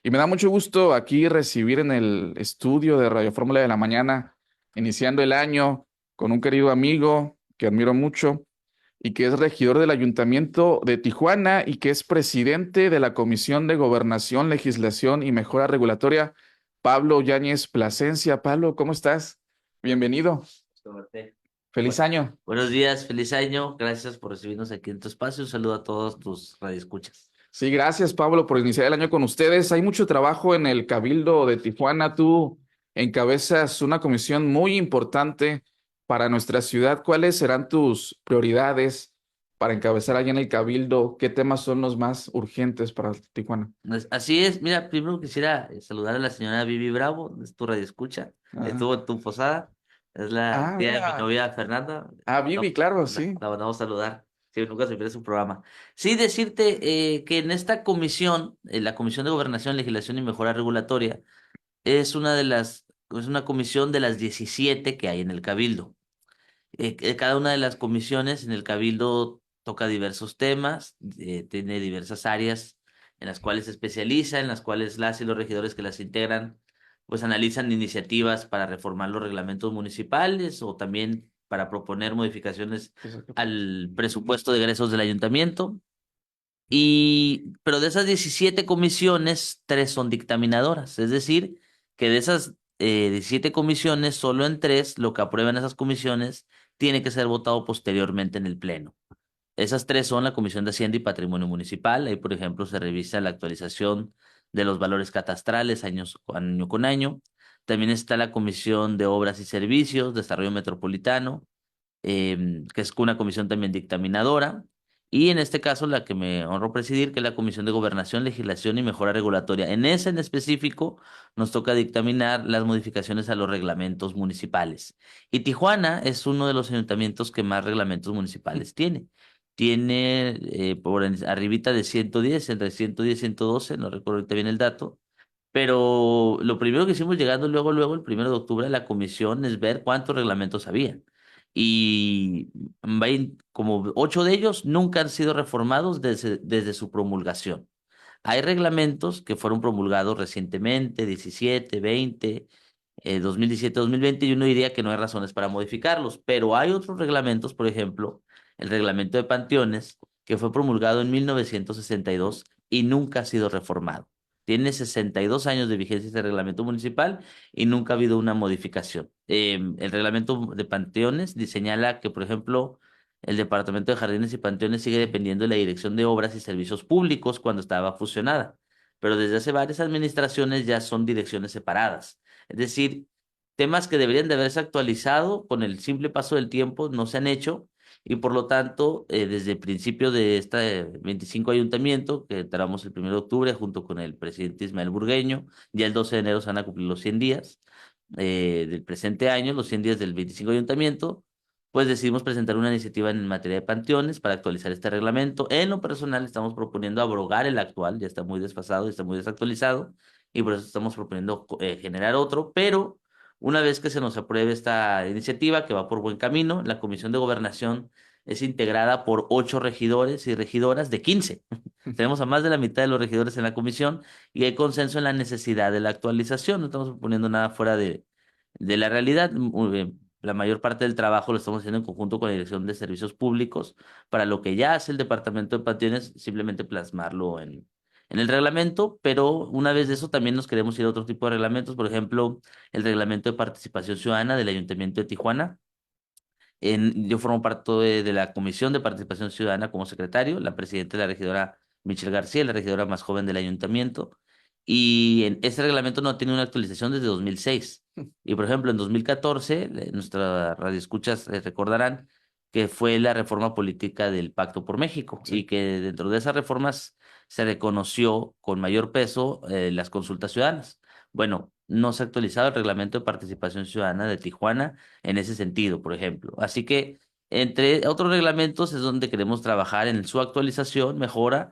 Y me da mucho gusto aquí recibir en el estudio de Radio Fórmula de la Mañana, iniciando el año, con un querido amigo que admiro mucho y que es regidor del Ayuntamiento de Tijuana y que es presidente de la Comisión de Gobernación, Legislación y Mejora Regulatoria, Pablo Yáñez Plasencia. Pablo, ¿cómo estás? Bienvenido. Feliz Bueno, año. buenos días, feliz año. Gracias por recibirnos aquí en tu espacio. Un saludo a todos tus radioescuchas. Sí, gracias, Pablo, por iniciar el año con ustedes. Hay mucho trabajo en el Cabildo de Tijuana. Tú encabezas una comisión muy importante para nuestra ciudad. ¿Cuáles serán tus prioridades para encabezar allá en el Cabildo? ¿Qué temas son los más urgentes para Tijuana? Así es, mira, primero quisiera saludar a la señora Vivi Bravo, es tu radioescucha. Ah, Estuvo en tu posada, es la tía de mi mira. novia Fernanda. Ah, No, Vivi, claro, la, sí. la mandamos a saludar. Sí, nunca se pierde su programa. Sí, decirte que en esta comisión, la Comisión de Gobernación, Legislación y Mejora Regulatoria, es una comisión de las 17 que hay en el Cabildo. Que cada una de las comisiones en el Cabildo toca diversos temas, tiene diversas áreas en las cuales se especializa, en las cuales las y los regidores que las integran, pues analizan iniciativas para reformar los reglamentos municipales o también para proponer modificaciones al presupuesto de egresos del ayuntamiento. Pero de esas 17 comisiones, 3 son dictaminadoras, es decir, que de esas 17 comisiones, solo en 3, lo que aprueban esas comisiones tiene que ser votado posteriormente en el Pleno. Esas 3 son la Comisión de Hacienda y Patrimonio Municipal. Ahí, por ejemplo, se revisa la actualización de los valores catastrales año con año. También está la Comisión de Obras y Servicios, Desarrollo Metropolitano, que es una comisión también dictaminadora, y en este caso la que me honro presidir, que es la Comisión de Gobernación, Legislación y Mejora Regulatoria. En ese en específico nos toca dictaminar las modificaciones a los reglamentos municipales. Y Tijuana es uno de los ayuntamientos que más reglamentos municipales tiene. Tiene arribita de 110, entre 110 y 112, no recuerdo ahorita bien el dato. Pero lo primero que hicimos llegando luego, el 1 de octubre a la comisión es ver cuántos reglamentos había. Y como 8 de ellos nunca han sido reformados desde su promulgación. Hay reglamentos que fueron promulgados recientemente, 17, 20, 2017, 2020, y uno diría que no hay razones para modificarlos, pero hay otros reglamentos, por ejemplo, el reglamento de panteones, que fue promulgado en 1962 y nunca ha sido reformado. Tiene 62 años de vigencia este reglamento municipal y nunca ha habido una modificación. El reglamento de panteones señala que, por ejemplo, el Departamento de Jardines y Panteones sigue dependiendo de la Dirección de Obras y Servicios Públicos cuando estaba fusionada, pero desde hace varias administraciones ya son direcciones separadas. Es decir, temas que deberían de haberse actualizado con el simple paso del tiempo no se han hecho, y por lo tanto, desde el principio de este 25 ayuntamiento, que entramos el 1 de octubre junto con el presidente Ismael Burgueño, ya el 12 de enero se van a cumplir los 100 días del presente año, los 100 días del 25 ayuntamiento, pues decidimos presentar una iniciativa en materia de panteones para actualizar este reglamento. En lo personal estamos proponiendo abrogar el actual, ya está muy desfasado, ya está muy desactualizado, y por eso estamos proponiendo generar otro, pero una vez que se nos apruebe esta iniciativa, que va por buen camino, la Comisión de Gobernación es integrada por 8 regidores y regidoras de 15. Tenemos a más de la mitad de los regidores en la comisión y hay consenso en la necesidad de la actualización. No estamos proponiendo nada fuera de la realidad. Muy bien. La mayor parte del trabajo lo estamos haciendo en conjunto con la Dirección de Servicios Públicos para lo que ya hace el Departamento de Panteones, simplemente plasmarlo en el reglamento, pero una vez de eso también nos queremos ir a otro tipo de reglamentos, por ejemplo, el reglamento de participación ciudadana del Ayuntamiento de Tijuana. Yo formo parte de la Comisión de Participación Ciudadana como secretario, la presidenta es la regidora Michelle García, la regidora más joven del ayuntamiento, y este reglamento no tiene una actualización desde 2006. Y por ejemplo, en 2014, nuestras radioescuchas recordarán que fue la reforma política del Pacto por México y Sí. que dentro de esas reformas se reconoció con mayor peso las consultas ciudadanas. Bueno, no se ha actualizado el reglamento de participación ciudadana de Tijuana en ese sentido, por ejemplo. Así que, entre otros reglamentos, es donde queremos trabajar en su actualización, mejora,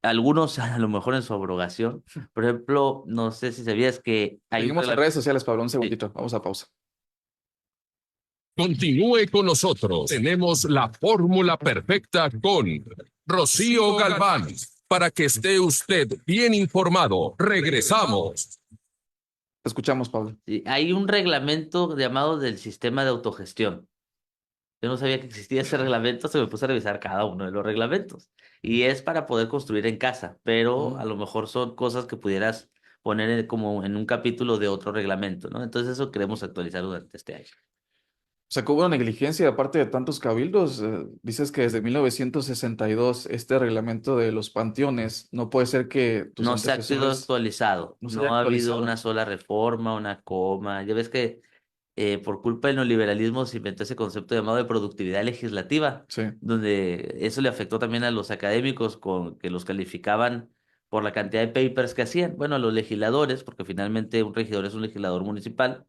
algunos a lo mejor en su abrogación. Por ejemplo, no sé si sabías que hay un Seguimos en reglamento. redes sociales, Pablo. Un segundito. Vamos a pausa. Continúe con nosotros. Tenemos la fórmula perfecta con Rocío Galván. para que esté usted bien informado. Regresamos. Te escuchamos, Pablo. Sí, hay un reglamento llamado del sistema de autogestión. Yo no sabía que existía ese reglamento, se me puse a revisar cada uno de los reglamentos. Y es para poder construir en casa, pero a lo mejor son cosas que pudieras poner como en un capítulo de otro reglamento, ¿no? Entonces eso queremos actualizar durante este año. O sea, que hubo una negligencia de parte de tantos cabildos. Dices que desde 1962 este reglamento de los panteones, no puede ser que tus No se ha sido antecesores actualizado, no se haya no ha habido una actualizado. sola reforma, una coma. Ya ves que por culpa del neoliberalismo se inventó ese concepto llamado de productividad legislativa, Sí, donde eso le afectó también a los académicos con que los calificaban por la cantidad de papers que hacían. Bueno, a los legisladores, porque finalmente un regidor es un legislador municipal,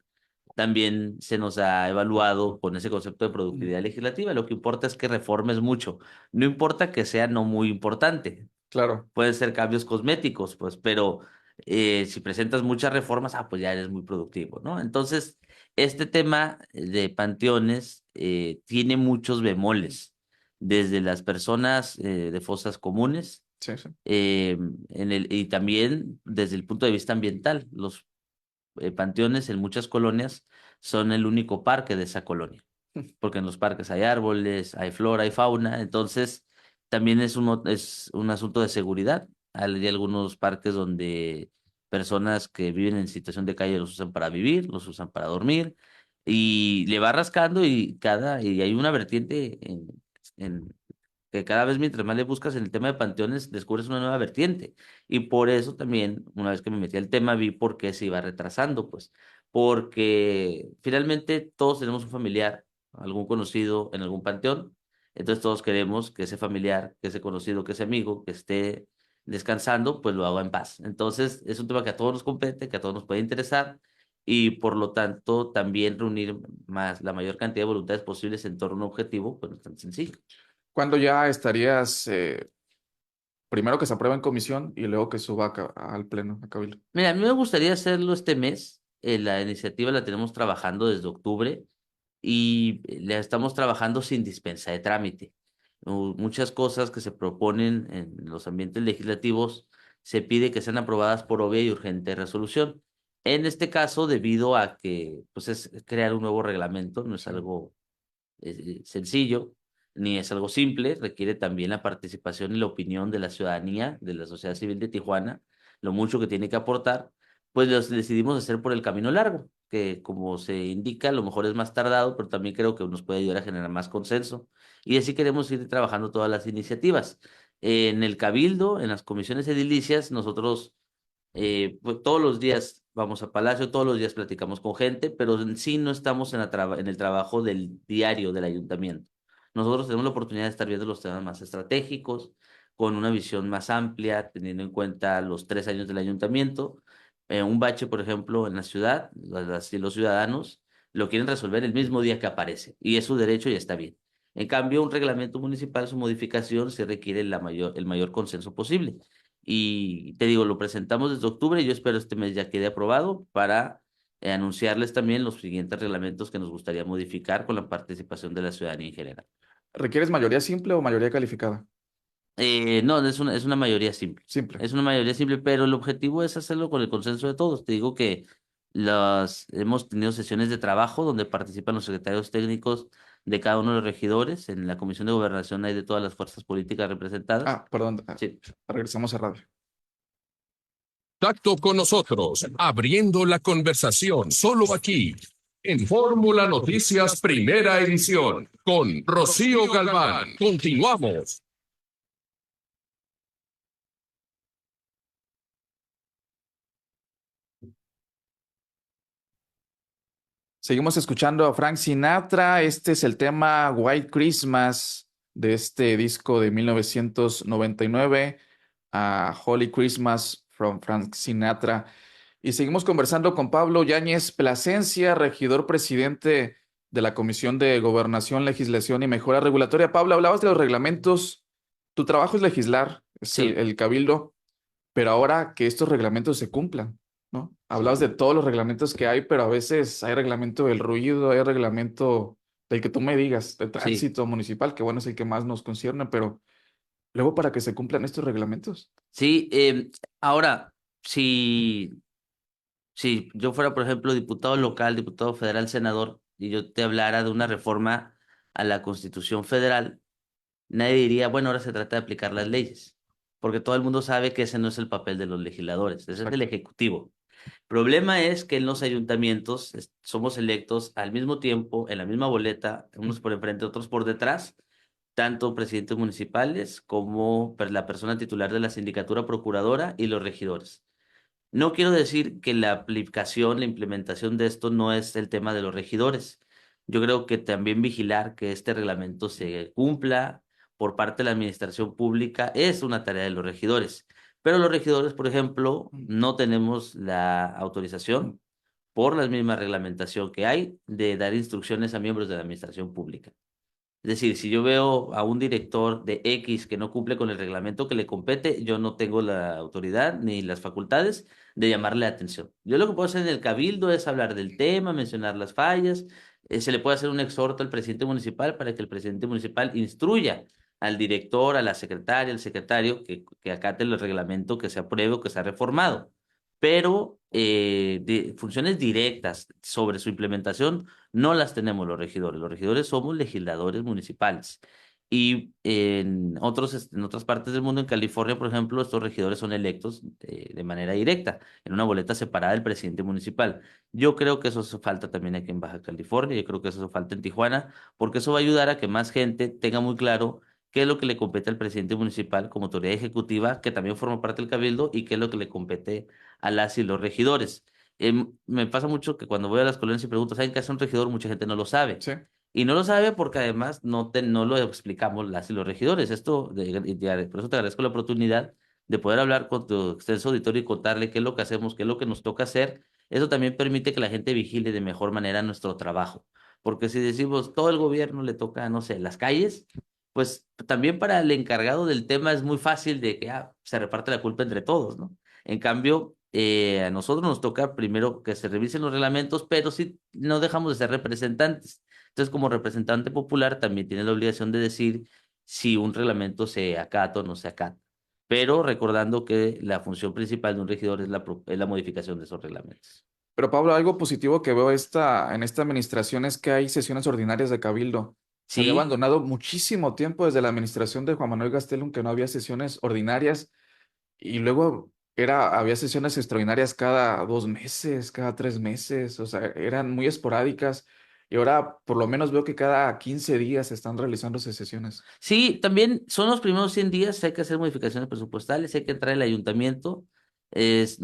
también se nos ha evaluado con ese concepto de productividad legislativa. Lo que importa es que reformes mucho. No importa que sea no muy importante, claro. pueden ser cambios cosméticos, pues, pero si presentas muchas reformas, pues ya eres muy productivo, ¿no? Entonces, este tema de panteones tiene muchos bemoles, desde las personas de fosas comunes Sí, sí. y también desde el punto de vista ambiental. Los panteones en muchas colonias son el único parque de esa colonia porque en los parques hay árboles, hay flora, hay fauna, entonces también es un asunto de seguridad. Hay algunos parques donde personas que viven en situación de calle los usan para vivir, los usan para dormir, y le va rascando y hay una vertiente en que cada vez mientras más le buscas en el tema de panteones, descubres una nueva vertiente. Y por eso también, una vez que me metí al tema, vi por qué se iba retrasando, pues, porque finalmente todos tenemos un familiar, algún conocido en algún panteón, entonces todos queremos que ese familiar, que ese conocido, que ese amigo, que esté descansando, pues lo haga en paz. Entonces, es un tema que a todos nos compete, que a todos nos puede interesar. Y por lo tanto, también reunir la mayor cantidad de voluntades posibles en torno a un objetivo, pues no es tan sencillo. ¿Cuándo ya estarías, primero que se apruebe en comisión y luego que suba al pleno, a cabildo? Mira, a mí me gustaría hacerlo este mes. La iniciativa la tenemos trabajando desde octubre y la estamos trabajando sin dispensa de trámite. Muchas cosas que se proponen en los ambientes legislativos se pide que sean aprobadas por obvia y urgente resolución. En este caso, debido a que pues es crear un nuevo reglamento, no es Sí. algo sencillo, ni es algo simple, requiere también la participación y la opinión de la ciudadanía, de la sociedad civil de Tijuana, lo mucho que tiene que aportar, pues los decidimos hacer por el camino largo, que como se indica, a lo mejor es más tardado, pero también creo que nos puede ayudar a generar más consenso. Y así queremos ir trabajando todas las iniciativas. En el Cabildo, en las comisiones edilicias, nosotros pues todos los días vamos a Palacio, todos los días platicamos con gente, pero en sí no estamos en el trabajo del diario del ayuntamiento. Nosotros tenemos la oportunidad de estar viendo los temas más estratégicos, con una visión más amplia, teniendo en cuenta los 3 años del ayuntamiento. Un bache, por ejemplo, en la ciudad, los ciudadanos lo quieren resolver el mismo día que aparece, y es su derecho y está bien. En cambio, un reglamento municipal, su modificación, se requiere el mayor consenso posible. Y te digo, lo presentamos desde octubre y yo espero este mes ya quede aprobado para anunciarles también los siguientes reglamentos que nos gustaría modificar con la participación de la ciudadanía en general. ¿Requieres mayoría simple o mayoría calificada? No, es una mayoría simple. Simple. Es una mayoría simple, pero el objetivo es hacerlo con el consenso de todos. Te digo que hemos tenido sesiones de trabajo donde participan los secretarios técnicos de cada uno de los regidores. En la Comisión de Gobernación hay de todas las fuerzas políticas representadas. Perdón, Sí. regresamos a radio. Contacto con nosotros, abriendo la conversación, solo aquí, en Fórmula Noticias Primera Edición, con Rocío Galván. Continuamos. Seguimos escuchando a Frank Sinatra. Este es el tema White Christmas de este disco de 1999, a Holy Christmas from Frank Sinatra. Y seguimos conversando con Pablo Yáñez Plasencia, regidor presidente de la Comisión de Gobernación, Legislación y Mejora Regulatoria. Pablo, hablabas de los reglamentos. Tu trabajo es legislar, es Sí, el cabildo, pero ahora que estos reglamentos se cumplan, ¿no? Hablabas sí. de todos los reglamentos que hay, pero a veces hay reglamento del ruido, hay reglamento del que tú me digas, de Sí. tránsito municipal, que bueno, es el que más nos concierne, pero luego para que se cumplan estos reglamentos. Sí, ahora, si yo fuera, por ejemplo, diputado local, diputado federal, senador, y yo te hablara de una reforma a la Constitución Federal, nadie diría, bueno, ahora se trata de aplicar las leyes, porque todo el mundo sabe que ese no es el papel de los legisladores, ese es del Exacto. Ejecutivo. Problema es que en los ayuntamientos somos electos al mismo tiempo, en la misma boleta, unos por enfrente, otros por detrás, tanto presidentes municipales como la persona titular de la sindicatura procuradora y los regidores. No quiero decir que la aplicación, la implementación de esto no es el tema de los regidores. Yo creo que también vigilar que este reglamento se cumpla por parte de la administración pública es una tarea de los regidores. Pero los regidores, por ejemplo, no tenemos la autorización por la misma reglamentación que hay de dar instrucciones a miembros de la administración pública. Es decir, si yo veo a un director de X que no cumple con el reglamento que le compete, yo no tengo la autoridad ni las facultades de llamarle la atención. Yo lo que puedo hacer en el cabildo es hablar del tema, mencionar las fallas. Se le puede hacer un exhorto al presidente municipal para que el presidente municipal instruya al director, a la secretaria, al secretario que acate el reglamento que se apruebe o que se ha reformado. Pero de funciones directas sobre su implementación no las tenemos los regidores. Los regidores somos legisladores municipales. Y en otras partes del mundo, en California, por ejemplo, estos regidores son electos de manera directa, en una boleta separada del presidente municipal. Yo creo que eso hace falta también aquí en Baja California, yo creo que eso hace falta en Tijuana, porque eso va a ayudar a que más gente tenga muy claro qué es lo que le compete al presidente municipal como autoridad ejecutiva, que también forma parte del cabildo, y qué es lo que le compete a las y los regidores. Me pasa mucho que cuando voy a las colonias y pregunto, ¿saben qué hace un regidor? Mucha gente no lo sabe. Sí. Y no lo sabe porque además no lo explicamos las y los regidores. Por eso te agradezco la oportunidad de poder hablar con tu extenso auditorio y contarle qué es lo que hacemos, qué es lo que nos toca hacer. Eso también permite que la gente vigile de mejor manera nuestro trabajo. Porque si decimos todo el gobierno le toca, no sé, las calles, pues también para el encargado del tema es muy fácil de que se reparte la culpa entre todos, ¿no? En cambio, a nosotros nos toca primero que se revisen los reglamentos, pero sí no dejamos de ser representantes. Entonces, como representante popular, también tiene la obligación de decir si un reglamento se acata o no se acata. Pero recordando que la función principal de un regidor es la modificación de esos reglamentos. Pero Pablo, algo positivo que veo en esta administración es que hay sesiones ordinarias de Cabildo. Se había Sí, abandonado muchísimo tiempo desde la administración de Juan Manuel Gastelum que no había sesiones ordinarias y luego había sesiones extraordinarias cada 2 meses, cada 3 meses, o sea, eran muy esporádicas y ahora por lo menos veo que cada 15 días se están realizándose sesiones. sí, también son los primeros 100 días, hay que hacer modificaciones presupuestales, hay que entrar el ayuntamiento. Es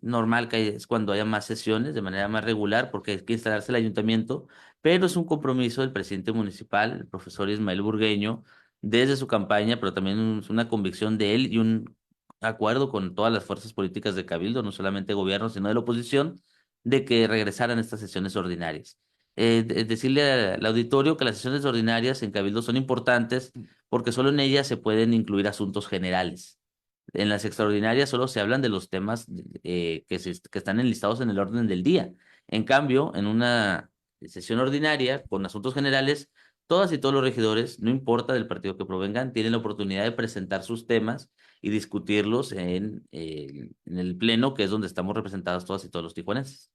normal que es cuando haya más sesiones de manera más regular porque hay que instalarse el ayuntamiento, pero es un compromiso del presidente municipal, el profesor Ismael Burgueño, desde su campaña, pero también es una convicción de él y un acuerdo con todas las fuerzas políticas de Cabildo, no solamente gobierno, sino de la oposición, de que regresaran estas sesiones ordinarias. Decirle al auditorio que las sesiones ordinarias en Cabildo son importantes porque solo en ellas se pueden incluir asuntos generales. En las extraordinarias solo se hablan de los temas que están enlistados en el orden del día. En cambio, en una sesión ordinaria con asuntos generales, todas y todos los regidores, no importa del partido que provengan, tienen la oportunidad de presentar sus temas y discutirlos en el pleno, que es donde estamos representados todas y todos los tijuanenses.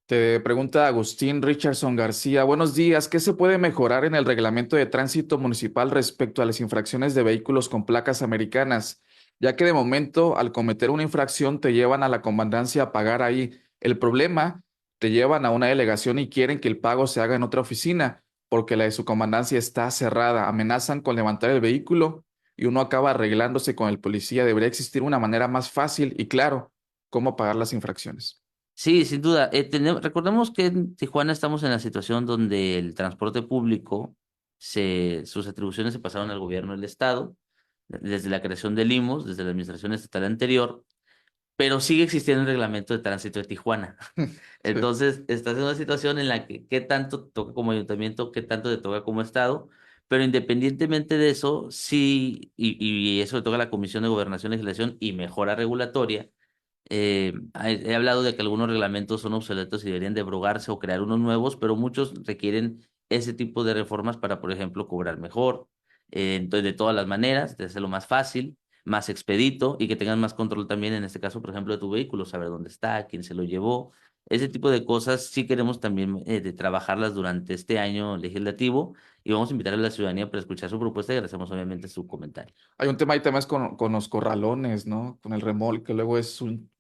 Te pregunta Agustín Richardson García, buenos días, ¿qué se puede mejorar en el reglamento de tránsito municipal respecto a las infracciones de vehículos con placas americanas? Ya que de momento al cometer una infracción te llevan a la comandancia a pagar ahí. El problema, te llevan a una delegación y quieren que el pago se haga en otra oficina, porque la de su comandancia está cerrada, amenazan con levantar el vehículo y uno acaba arreglándose con el policía. Debería existir una manera más fácil y claro cómo pagar las infracciones. Sí, sin duda. Recordemos que en Tijuana estamos en la situación donde el transporte público, sus atribuciones se pasaron al gobierno del estado, desde la creación del IMSS, desde la administración estatal anterior, pero sigue existiendo el reglamento de tránsito de Tijuana. Sí. Entonces, estás en una situación en la que qué tanto te toca como ayuntamiento, qué tanto te toca como estado, pero independientemente de eso, sí, y eso le toca a la Comisión de Gobernación, Legislación y Mejora Regulatoria. He hablado de que algunos reglamentos son obsoletos y deberían debrogarse o crear unos nuevos, pero muchos requieren ese tipo de reformas para, por ejemplo, cobrar mejor, Entonces, de todas las maneras, de hacerlo más fácil, más expedito y que tengan más control también, en este caso, por ejemplo, de tu vehículo, saber dónde está, quién se lo llevó. Ese tipo de cosas sí queremos también de trabajarlas durante este año legislativo y vamos a invitar a la ciudadanía para escuchar su propuesta y agradecemos obviamente su comentario. Hay un tema ahí también es con los corralones, ¿no? Con el remolque, luego es un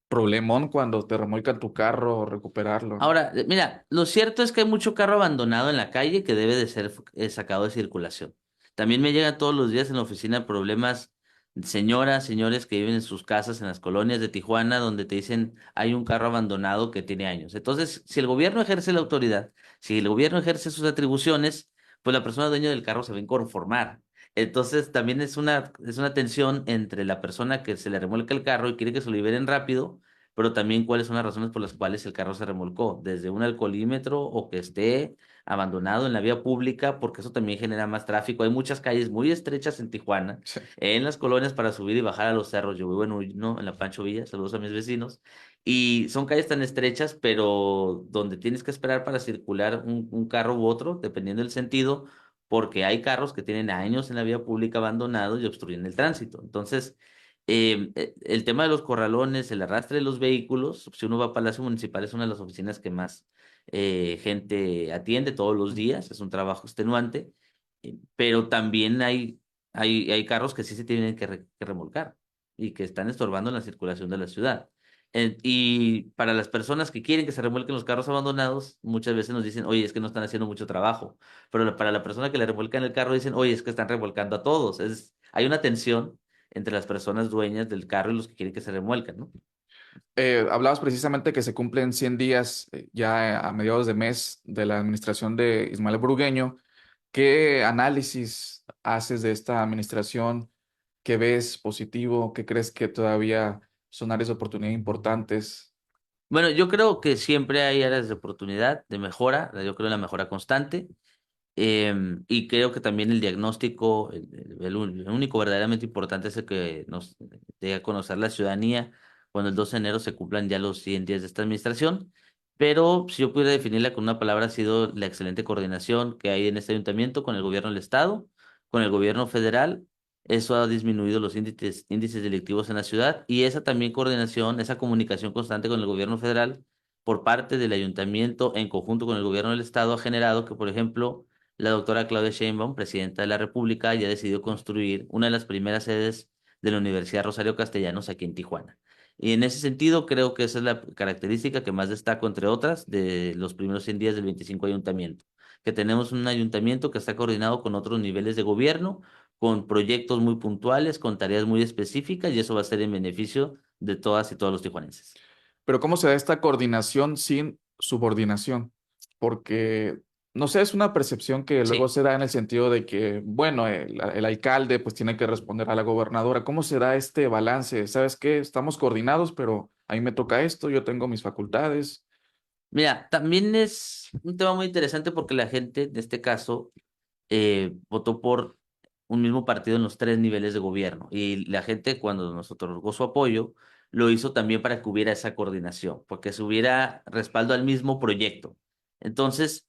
problemón cuando te remolcan tu carro, recuperarlo, ¿no? Ahora, mira, lo cierto es que hay mucho carro abandonado en la calle que debe de ser sacado de circulación. También me llegan todos los días en la oficina problemas, señoras, señores que viven en sus casas en las colonias de Tijuana, donde te dicen hay un carro abandonado que tiene años. Entonces, si el gobierno ejerce la autoridad, si el gobierno ejerce sus atribuciones, pues la persona dueña del carro se va a inconformar. Entonces, también es una tensión entre la persona que se le remolca el carro y quiere que se lo liberen rápido, pero también cuáles son las razones por las cuales el carro se remolcó, desde un alcoholímetro o que esté abandonado en la vía pública, porque eso también genera más tráfico. Hay muchas calles muy estrechas en Tijuana, Sí. en las colonias para subir y bajar a los cerros. Yo vivo en la Pancho Villa, saludos a mis vecinos, y son calles tan estrechas, pero donde tienes que esperar para circular un carro u otro, dependiendo del sentido, porque hay carros que tienen años en la vía pública abandonados y obstruyen el tránsito. Entonces, el tema de los corralones, el arrastre de los vehículos, si uno va a Palacio Municipal es una de las oficinas que más gente atiende todos los días, es un trabajo extenuante, pero también hay carros que sí se tienen que remolcar y que están estorbando en la circulación de la ciudad. Y para las personas que quieren que se remolquen los carros abandonados, muchas veces nos dicen, oye, es que no están haciendo mucho trabajo. Pero para la persona que le remolcan el carro, dicen, oye, es que están remolcando a todos. Hay una tensión entre las personas dueñas del carro y los que quieren que se remolquen, ¿no? Hablabas precisamente que se cumplen 100 días ya a mediados de mes de la administración de Ismael Burgueño. ¿Qué análisis haces de esta administración? ¿Qué ves positivo? ¿Qué crees que todavía son áreas de oportunidad importantes? Bueno, yo creo que siempre hay áreas de oportunidad, de mejora, yo creo en la mejora constante. Y creo que también el diagnóstico, el único verdaderamente importante es el que nos dé a conocer la ciudadanía cuando el 12 de enero se cumplan ya los 100 días de esta administración. Pero si yo pudiera definirla con una palabra, ha sido la excelente coordinación que hay en este ayuntamiento con el gobierno del estado, con el gobierno federal. Eso ha disminuido los índices delictivos en la ciudad y esa también coordinación, esa comunicación constante con el gobierno federal por parte del ayuntamiento en conjunto con el gobierno del estado ha generado que, por ejemplo, la doctora Claudia Sheinbaum, presidenta de la República, ya decidió construir una de las primeras sedes de la Universidad Rosario Castellanos aquí en Tijuana. Y en ese sentido, creo que esa es la característica que más destaco, entre otras, de los primeros 100 días del 25 ayuntamiento, que tenemos un ayuntamiento que está coordinado con otros niveles de gobierno, con proyectos muy puntuales, con tareas muy específicas, y eso va a ser en beneficio de todas y todos los tijuanenses. Pero ¿cómo se da esta coordinación sin subordinación? Porque, no sé, es una percepción que luego Sí. se da en el sentido de que, bueno, el alcalde pues tiene que responder a la gobernadora. ¿Cómo se da este balance? ¿Sabes qué? Estamos coordinados, pero a mí me toca esto, yo tengo mis facultades. Mira, también es un tema muy interesante porque la gente, en este caso, votó por un mismo partido en los tres niveles de gobierno. Y la gente, cuando nos otorgó su apoyo, lo hizo también para que hubiera esa coordinación, porque se hubiera respaldo al mismo proyecto. Entonces,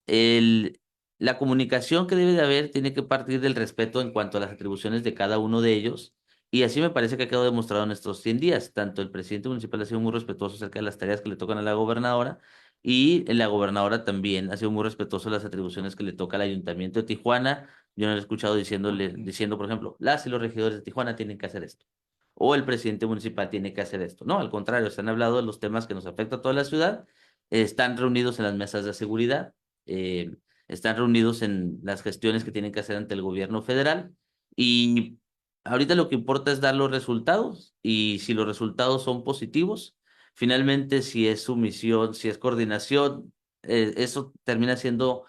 el, la comunicación que debe de haber tiene que partir del respeto en cuanto a las atribuciones de cada uno de ellos. Y así me parece que ha quedado demostrado en estos 100 días. Tanto el presidente municipal ha sido muy respetuoso acerca de las tareas que le tocan a la gobernadora y la gobernadora también ha sido muy respetuoso de las atribuciones que le toca al ayuntamiento de Tijuana. Yo no lo he escuchado diciendo, por ejemplo, las y los regidores de Tijuana tienen que hacer esto. O el presidente municipal tiene que hacer esto. No, al contrario, se han hablado de los temas que nos afectan a toda la ciudad. Están reunidos en las mesas de seguridad. eh, Están reunidos en las gestiones que tienen que hacer ante el gobierno federal. Y ahorita lo que importa es dar los resultados. Y si los resultados son positivos, finalmente, si es sumisión, si es coordinación, eso termina siendo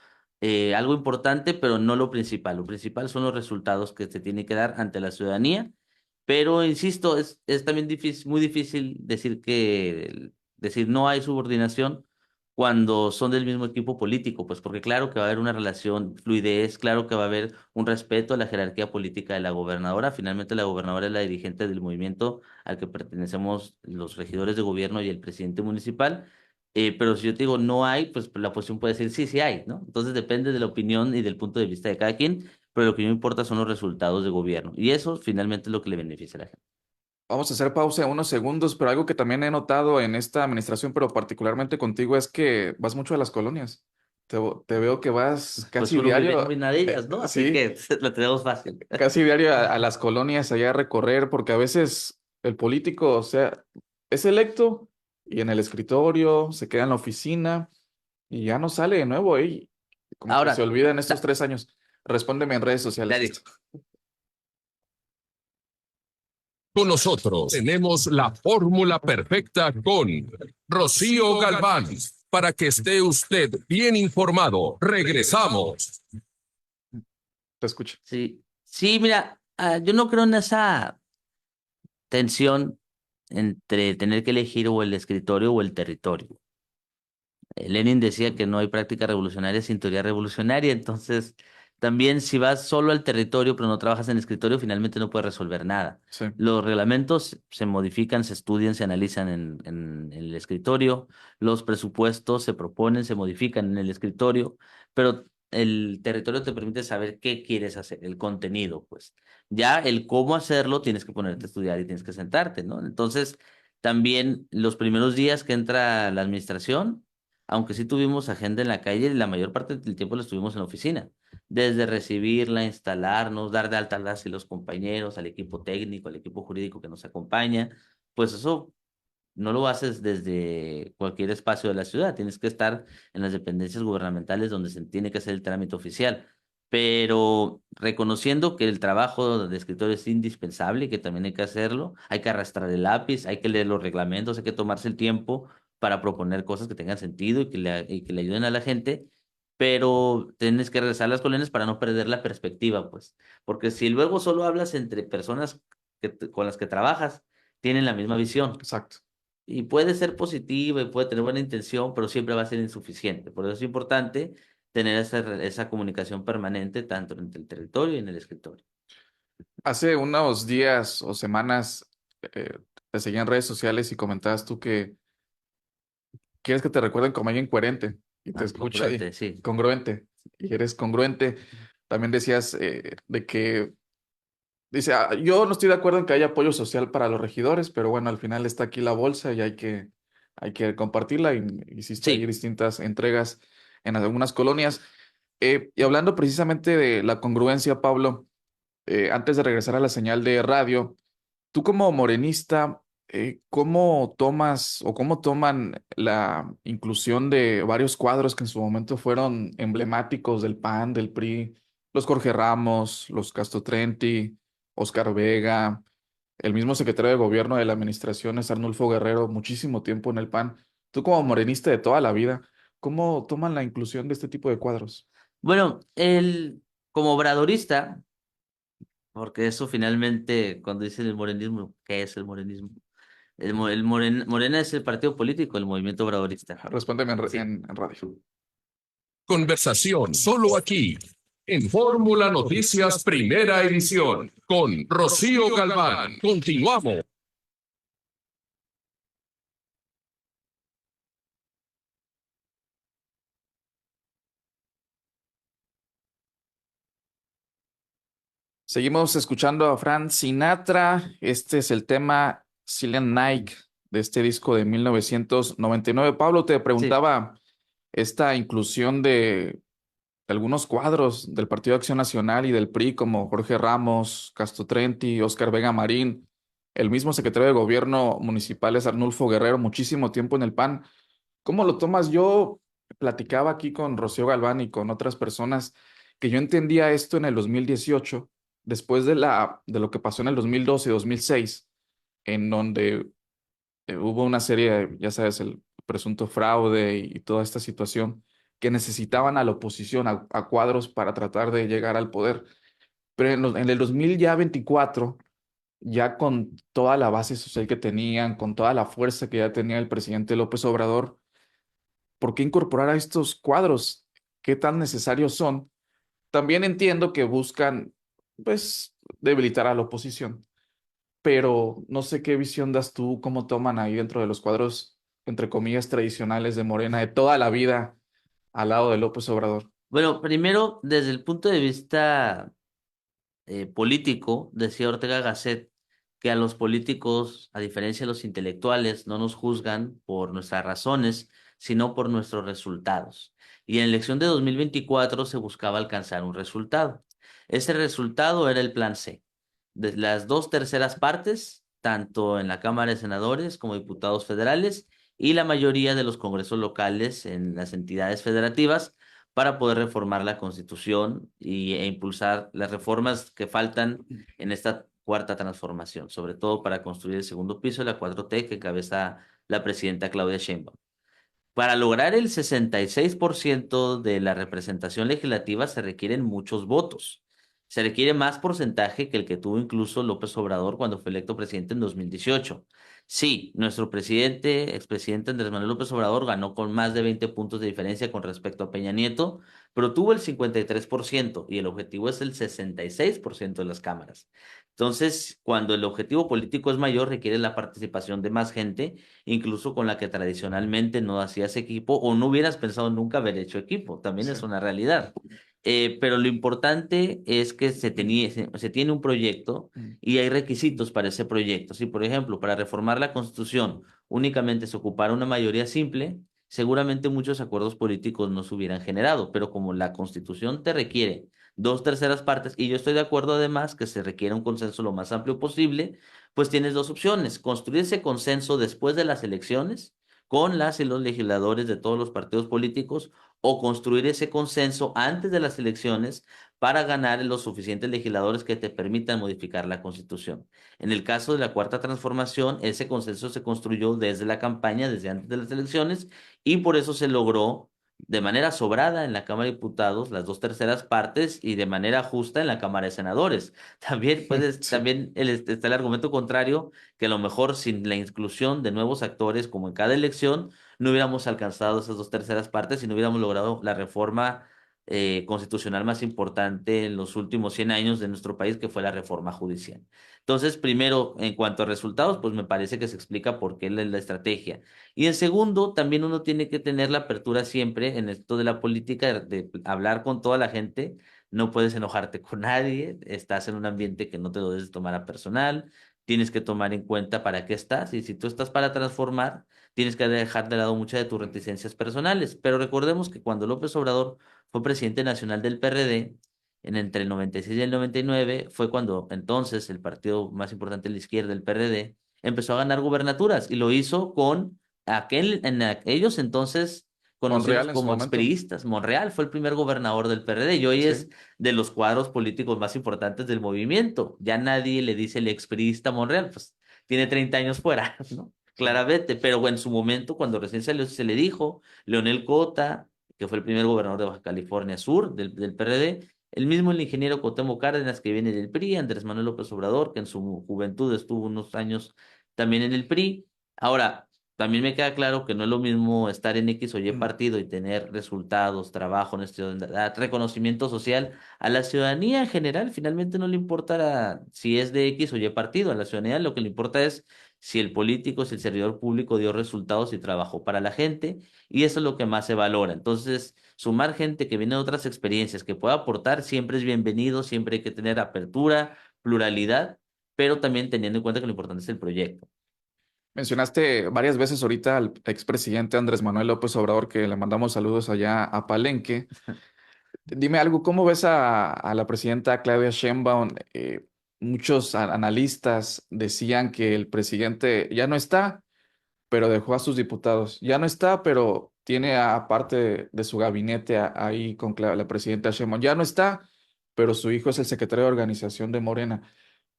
algo importante, pero no lo principal. Lo principal son los resultados que se tienen que dar ante la ciudadanía. Pero insisto, es también muy difícil decir no hay subordinación cuando son del mismo equipo político, pues porque claro que va a haber una relación fluidez, claro que va a haber un respeto a la jerarquía política de la gobernadora. Finalmente la gobernadora es la dirigente del movimiento al que pertenecemos los regidores de gobierno y el presidente municipal. Pero si yo te digo no hay, pues la oposición puede decir sí, sí hay, ¿no? Entonces depende de la opinión y del punto de vista de cada quien, pero lo que no importa son los resultados de gobierno. Y eso finalmente es lo que le beneficia a la gente. Vamos a hacer pausa unos segundos, pero algo que también he notado en esta administración, pero particularmente contigo, es que vas mucho a las colonias. Te veo que vas Pues casi uno vive en diario, una de ellas, ¿no? Así sí, que lo tenemos fácil. casi diario a las colonias allá a recorrer, porque a veces el político, o sea, es electo y en el escritorio, se queda en la oficina y ya no sale de nuevo, ¿eh? Como que se Ahora, olvida en estos ta- 3 años. Respóndeme en redes sociales Dani, esto. Con nosotros tenemos la fórmula perfecta con Rocío Galván. Para que esté usted bien informado, regresamos. Te escucho. sí, sí, mira, yo no creo en esa tensión entre tener que elegir o el escritorio o el territorio. Lenin decía que no hay práctica revolucionaria sin teoría revolucionaria, entonces también si vas solo al territorio pero no trabajas en el escritorio, finalmente no puedes resolver nada. Sí, Los reglamentos se modifican, se estudian, se analizan en el escritorio, los presupuestos se proponen, se modifican en el escritorio, pero el territorio te permite saber qué quieres hacer, el contenido, pues. Ya el cómo hacerlo tienes que ponerte a estudiar y tienes que sentarte, ¿no? Entonces, también los primeros días que entra la administración, aunque sí tuvimos agenda en la calle, la mayor parte del tiempo la estuvimos en la oficina. Desde recibirla, instalarnos, dar de alta a las y los compañeros, al equipo técnico, al equipo jurídico que nos acompaña, pues eso no lo haces desde cualquier espacio de la ciudad. Tienes que estar en las dependencias gubernamentales donde se tiene que hacer el trámite oficial. Pero reconociendo que el trabajo de escritorio es indispensable y que también hay que hacerlo, hay que arrastrar el lápiz, hay que leer los reglamentos, hay que tomarse el tiempo para proponer cosas que tengan sentido y que le ayuden a la gente, pero tienes que regresar a las colonias para no perder la perspectiva, pues, porque si luego solo hablas entre personas con las que trabajas, tienen la misma visión exacto. y puede ser positiva y puede tener buena intención, pero siempre va a ser insuficiente. Por eso es importante tener esa comunicación permanente tanto entre el territorio y en el escritorio. Hace unos días o semanas te seguí en redes sociales y comentabas tú que quieres que te recuerden como alguien coherente y te Ah, escucho ahí, congruente, sí. congruente, y eres congruente. También decías de que, dice, yo no estoy de acuerdo en que haya apoyo social para los regidores, pero bueno, al final está aquí la bolsa y hay que compartirla y hiciste ahí Sí, distintas entregas en algunas colonias. Y hablando precisamente de la congruencia, Pablo, antes de regresar a la señal de radio, tú como morenista, ¿cómo tomas o cómo toman la inclusión de varios cuadros que en su momento fueron emblemáticos del PAN, del PRI, los Jorge Ramos, los Castro Trenti, Oscar Vega, el mismo secretario de gobierno de la administración es Arnulfo Guerrero, muchísimo tiempo en el PAN? Tú como morenista de toda la vida, ¿cómo toman la inclusión de este tipo de cuadros? bueno, como obradorista, porque eso finalmente, cuando dicen el morenismo, ¿qué es el morenismo? Morena es el partido político, el movimiento obradorista. Respóndeme en, Sí. en radio. Conversación solo aquí, en Fórmula Noticias Primera Edición, con Rocío Galván. Continuamos. Seguimos escuchando a Frank Sinatra. Este es el tema Silent Night de este disco de 1999. Pablo, te Sí. preguntaba esta inclusión de algunos cuadros del Partido de Acción Nacional y del PRI, como Jorge Ramos, Castro Trenti, Óscar Vega Marín, el mismo secretario de Gobierno municipal es Arnulfo Guerrero, muchísimo tiempo en el PAN. ¿Cómo lo tomas? Yo platicaba aquí con Rocío Galván y con otras personas que yo entendía esto en el 2018, después de lo que pasó en el 2012 y 2006, en donde hubo una serie, ya sabes, el presunto fraude y toda esta situación, que necesitaban a la oposición, a cuadros para tratar de llegar al poder. Pero en el 2024, ya con toda la base social que tenían, con toda la fuerza que ya tenía el presidente López Obrador, ¿por qué incorporar a estos cuadros? ¿Qué tan necesarios son? También entiendo que buscan, pues, debilitar a la oposición, pero no sé qué visión das tú, cómo toman ahí dentro de los cuadros, entre comillas, tradicionales de Morena de toda la vida al lado de López Obrador. Bueno, primero, desde el punto de vista político, decía Ortega Gasset que a los políticos, a diferencia de los intelectuales, no nos juzgan por nuestras razones, sino por nuestros resultados. Y en la elección de 2024 se buscaba alcanzar un resultado. Ese resultado era el Plan C. De las dos terceras partes, tanto en la Cámara de Senadores como diputados federales, y la mayoría de los congresos locales en las entidades federativas, para poder reformar la Constitución e impulsar las reformas que faltan en esta cuarta transformación, sobre todo para construir el segundo piso de la 4T que encabeza la presidenta Claudia Sheinbaum. Para lograr el 66% de la representación legislativa se requieren muchos votos. Se requiere más porcentaje que el que tuvo incluso López Obrador cuando fue electo presidente en 2018. Sí, nuestro expresidente Andrés Manuel López Obrador ganó con más de 20 puntos de diferencia con respecto a Peña Nieto, pero tuvo el 53% y el objetivo es el 66% de las cámaras. Entonces, cuando el objetivo político es mayor, requiere la participación de más gente, incluso con la que tradicionalmente no hacías equipo o no hubieras pensado nunca haber hecho equipo. También es Sí. una realidad. Pero lo importante es que se tiene un proyecto y hay requisitos para ese proyecto. Si, por ejemplo, para reformar la Constitución únicamente se ocupara una mayoría simple, seguramente muchos acuerdos políticos no se hubieran generado, pero como la Constitución te requiere dos terceras partes, y yo estoy de acuerdo además que se requiere un consenso lo más amplio posible, pues tienes dos opciones: construir ese consenso después de las elecciones con las y los legisladores de todos los partidos políticos, o construir ese consenso antes de las elecciones para ganar los suficientes legisladores que te permitan modificar la Constitución. En el caso de la Cuarta Transformación, ese consenso se construyó desde la campaña, desde antes de las elecciones, y por eso se logró de manera sobrada en la Cámara de Diputados las dos terceras partes y de manera justa en la Cámara de Senadores. Sí. También está el argumento contrario, que a lo mejor sin la inclusión de nuevos actores como en cada elección, no hubiéramos alcanzado esas dos terceras partes y no hubiéramos logrado la reforma constitucional más importante en los últimos 100 años de nuestro país, que fue la reforma judicial. Entonces, primero, en cuanto a resultados, pues me parece que se explica por qué la estrategia. Y en segundo, también uno tiene que tener la apertura siempre en esto de la política, de hablar con toda la gente. No puedes enojarte con nadie, estás en un ambiente que no te lo debes tomar a personal, tienes que tomar en cuenta para qué estás, y si tú estás para transformar, tienes que dejar de lado muchas de tus reticencias personales. Pero recordemos que cuando López Obrador fue presidente nacional del PRD, entre el 96 y el 99, fue cuando entonces el partido más importante de la izquierda, el PRD, empezó a ganar gubernaturas, y lo hizo con aquellos entonces conocidos Monreal en su como momento. expriistas. Monreal fue el primer gobernador del PRD y hoy es Sí. de los cuadros políticos más importantes del movimiento. Ya nadie le dice el expriista Monreal, pues tiene 30 años fuera, ¿no? Sí. Claramente, pero en su momento, cuando recién salió, se le dijo, Leonel Cota, que fue el primer gobernador de Baja California Sur del PRD, el mismo el ingeniero Cuauhtémoc Cárdenas, que viene del PRI, Andrés Manuel López Obrador, que en su juventud estuvo unos años también en el PRI. Ahora, también me queda claro que no es lo mismo estar en X o Y partido y tener resultados, trabajo, honestidad, reconocimiento social. A la ciudadanía en general finalmente no le importa si es de X o Y partido. A la ciudadanía lo que le importa es si el político, si el servidor público dio resultados y trabajó para la gente, y eso es lo que más se valora. Entonces, sumar gente que viene de otras experiencias, que pueda aportar, siempre es bienvenido, siempre hay que tener apertura, pluralidad, pero también teniendo en cuenta que lo importante es el proyecto. Mencionaste varias veces ahorita al expresidente Andrés Manuel López Obrador, que le mandamos saludos allá a Palenque. Dime algo, ¿cómo ves a la presidenta Claudia Sheinbaum? Muchos analistas decían que el presidente ya no está, pero dejó a sus diputados. Ya no está, pero tiene a parte de su gabinete ahí con la presidenta Sheinbaum. Ya no está, pero su hijo es el secretario de organización de Morena.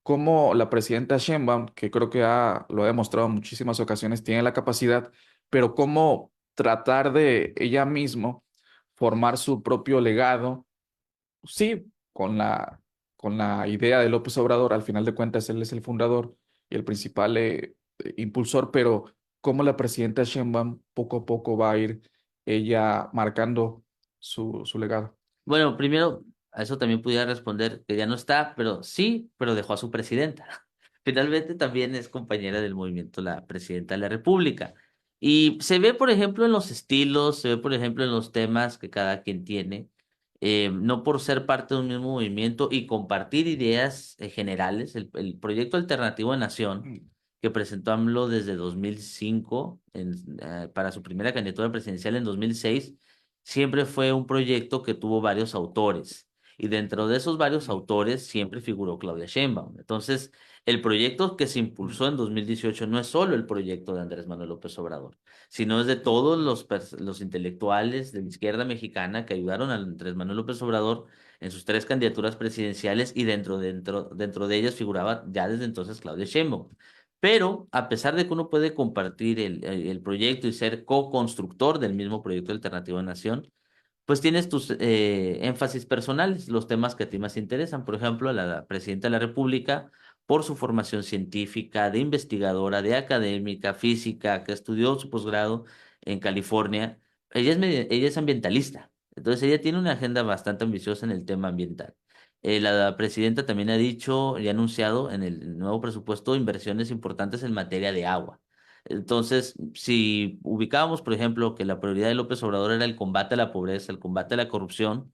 Cómo la presidenta Sheinbaum, que creo que lo ha demostrado en muchísimas ocasiones, tiene la capacidad, pero cómo tratar de ella misma formar su propio legado, sí, con la idea de López Obrador. Al final de cuentas él es el fundador y el principal impulsor, pero cómo la presidenta Sheinbaum poco a poco va a ir ella marcando su legado. Bueno, primero, a eso también pudiera responder que ya no está, pero sí, pero dejó a su presidenta. Finalmente también es compañera del movimiento, la presidenta de la República. Y se ve, por ejemplo, en los estilos, se ve, por ejemplo, en los temas que cada quien tiene. no por ser parte de un mismo movimiento y compartir ideas generales. El proyecto alternativo de Nación que presentó AMLO desde 2005 para su primera candidatura presidencial en 2006, siempre fue un proyecto que tuvo varios autores. Y dentro de esos varios autores siempre figuró Claudia Sheinbaum. Entonces, el proyecto que se impulsó en 2018 no es solo el proyecto de Andrés Manuel López Obrador, sino es de todos los intelectuales de la izquierda mexicana que ayudaron a Andrés Manuel López Obrador en sus tres candidaturas presidenciales y dentro de ellas figuraba ya desde entonces Claudia Sheinbaum. Pero a pesar de que uno puede compartir el proyecto y ser co-constructor del mismo proyecto alternativo de Nación, pues tienes tus énfasis personales, los temas que a ti más interesan. Por ejemplo, la presidenta de la República, por su formación científica, de investigadora, de académica, física, que estudió su posgrado en California, ella es ambientalista. Entonces, ella tiene una agenda bastante ambiciosa en el tema ambiental. La presidenta también ha dicho y ha anunciado en el nuevo presupuesto inversiones importantes en materia de agua. Entonces, si ubicábamos, por ejemplo, que la prioridad de López Obrador era el combate a la pobreza, el combate a la corrupción,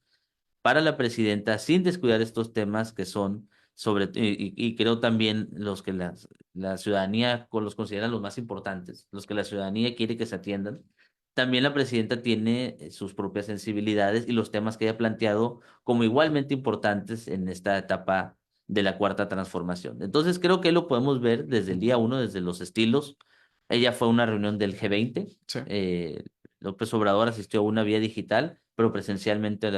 para la presidenta, sin descuidar estos temas que son y creo también los que la ciudadanía los considera los más importantes, los que la ciudadanía quiere que se atiendan, también la presidenta tiene sus propias sensibilidades y los temas que ella ha planteado como igualmente importantes en esta etapa de la cuarta transformación. Entonces, creo que lo podemos ver desde el día uno, desde los estilos. Ella fue a una reunión del G20. Sí. López Obrador asistió a una vía digital, pero presencialmente